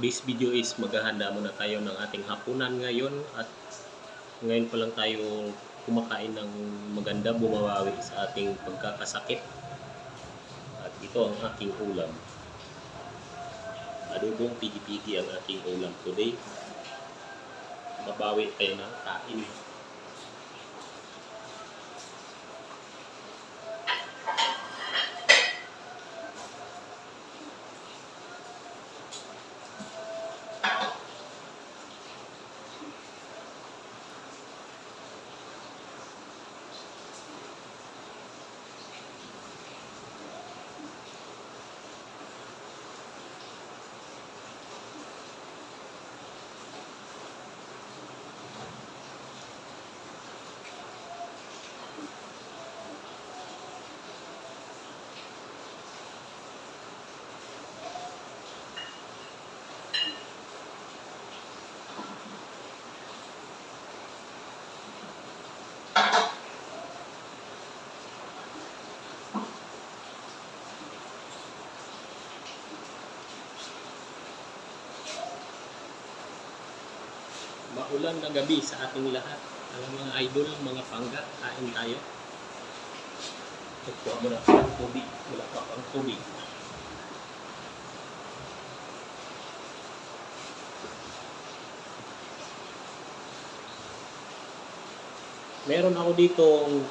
This video is maghahanda muna tayo ng ating hapunan ngayon at ngayon pa lang tayo kumakain ng maganda, bumabawi sa ating pagkakasakit. At ito ang aking ulam. Adobong pigi-pigi ang aking ulam today. Mabawi tayo ng kain. Maulan na gabi sa ating lahat. Ang mga idol, mga pangga, kain tayo. Ito mo na ang tubig. Wala pa ang tubig. Meron ako ditong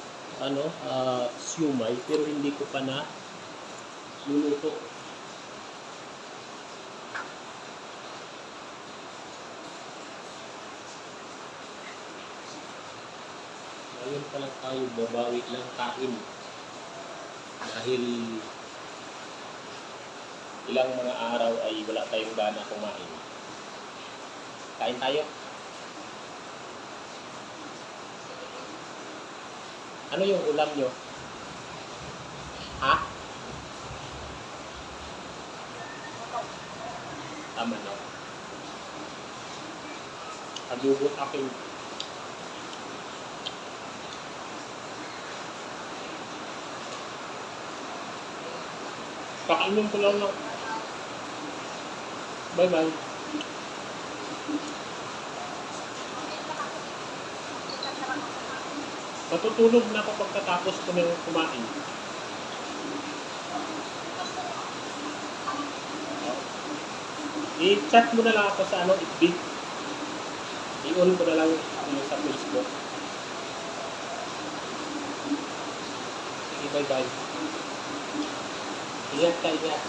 siumay pero hindi ko pa na luluto. Ngayon pa lang tayo babawi lang kain dahil ilang mga araw ay wala tayong gana kumain. Kain tayo. Ano yung ulam nyo? Ha? Tama na. Adobo aking kakainin ko lang ng bye-bye. Matutulog na ako pagkatapos ko ng kumain. I-chat mo na lang ako sa FB. I-on ko na lang sa Facebook. Sige, bye-bye. Ingat ka, ingat.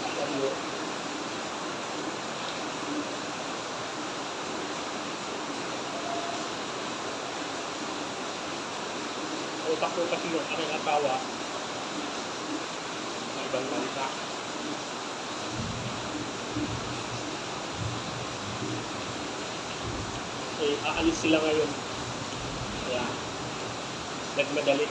Utak ko kasi yung aking asawa sa ibang bansa. Okay, aalis sila ngayon. Kaya, nagmadali.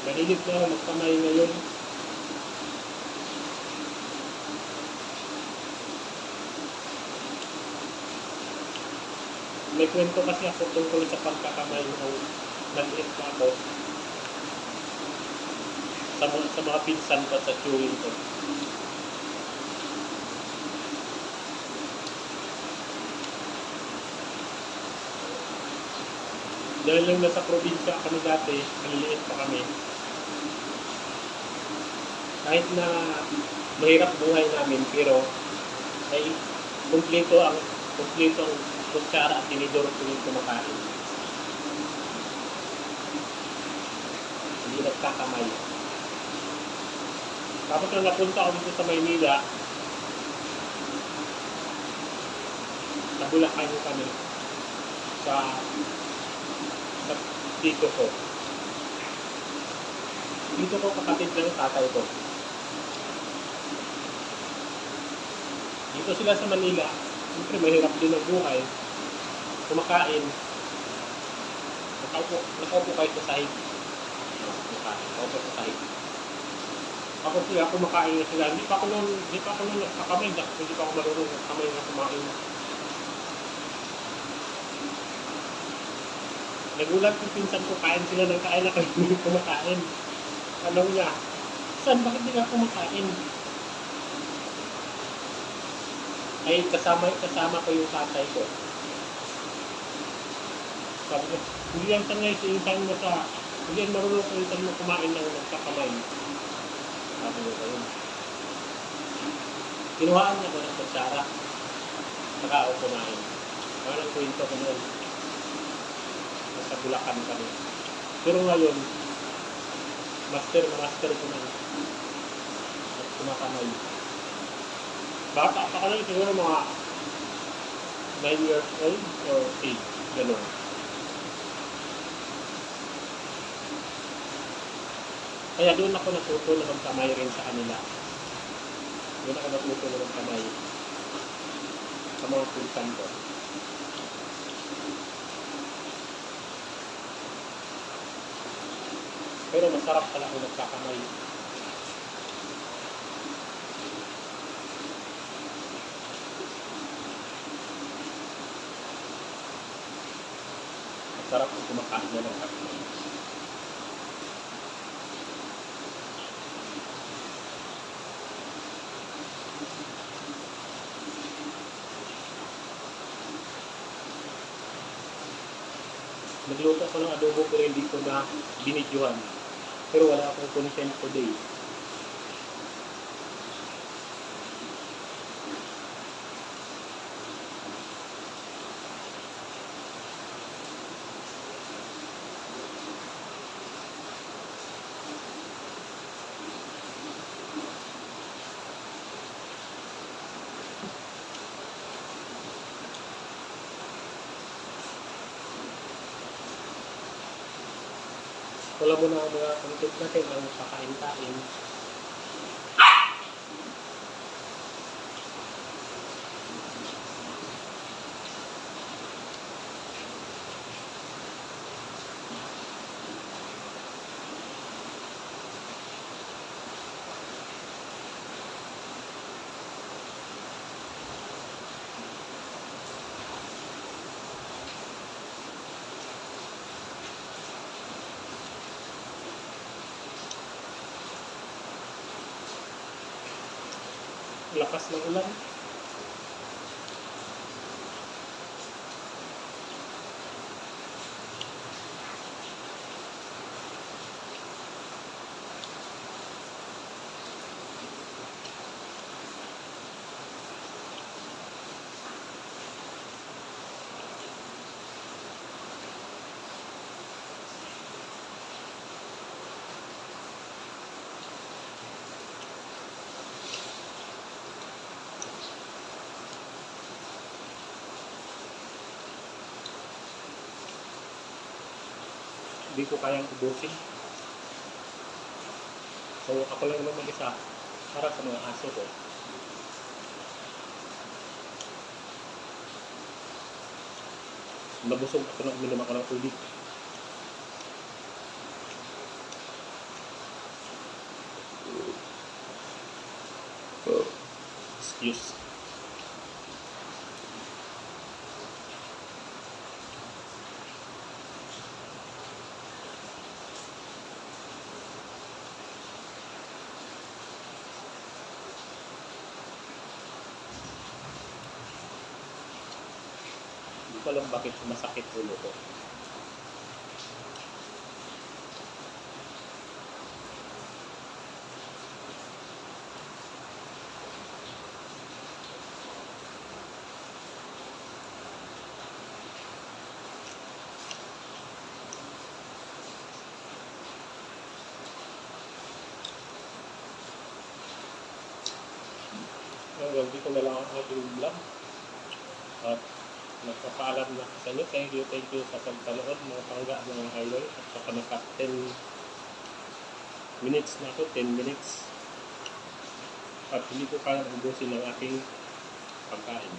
Mahilig na ako magkamay ngayon. May kwento kasi ako tungkol sa pagkakamay nung nag-eat pa ako sa mga pinsan ko sa chewing ko. Dahil lang nasa probinsya kami dati, maliliit pa kami. Kahit na mahirap buhay namin, pero ay kumpleto ang kutsara at tinidor tuwing kumakain. Hindi nagkakamay. Tapos nung napunta ako dito sa Maynila, sa Bulacan kami, sa tito ko. Dito ko kapatid ng tatay ko. Dito sila sa Manila. Siyempre mahirap din ang buhay. Kumakain. Nakaupo kahit sa sahig. Nakaupo sa sahig. Ako sila kumakain na sila. Hindi pa ako nun nakakamay. Hindi pa ako marunong nakakamay na kumain. Nagulat yung pinsan ko, kain sila ng kain na hindi kumakain. Tanong niya, saan bakit hindi ka kumakain? Ay kasama ko yung tatay ko. Sabi ko, hindi lang sanay si insan mo sa, hindi yan marunong ko insan mo kumain ng nagkakamay. Sabi ko kayo. Kinuhaan niya ko ng kutsara. Saka ako kumain. Ano ang kwento ko noon? Nasa Bulacan kami. Pero ngayon, master ko na. At kumakamay. Bata pa ka lang, siguro mga 9 years old or 8. Gano'n. Kaya doon ako natuto na magkamay rin sa kanila. Doon ako natuto na magkamay sa mga pinsan ko. Pero masarap pala kung nagkakamay. Masarap kung kumakain na nagkakamay. Nagluto ko ng adobo pero hindi ko na binidyohan. Pero wala akong content today. Wala mo na ang mga content natin ang kakain-kain. Lakas ng ulan. Hindi ko kayang ubusin. So ako lang naman mag-isa para sa mga aso ko. Nabusog ako na uminom ako ng tubig. Excuse. Hindi ko alam bakit sumasakit ulo ko. Hanggang dito na lang ang ating vlog. At nagpapaalam na sa inyo. Thank you sa pagpanood mga pangga mga idol at sa kanaka 10 minutes na ako, 10 minutes. At hindi ko kaya ubusin ang aking pagkain.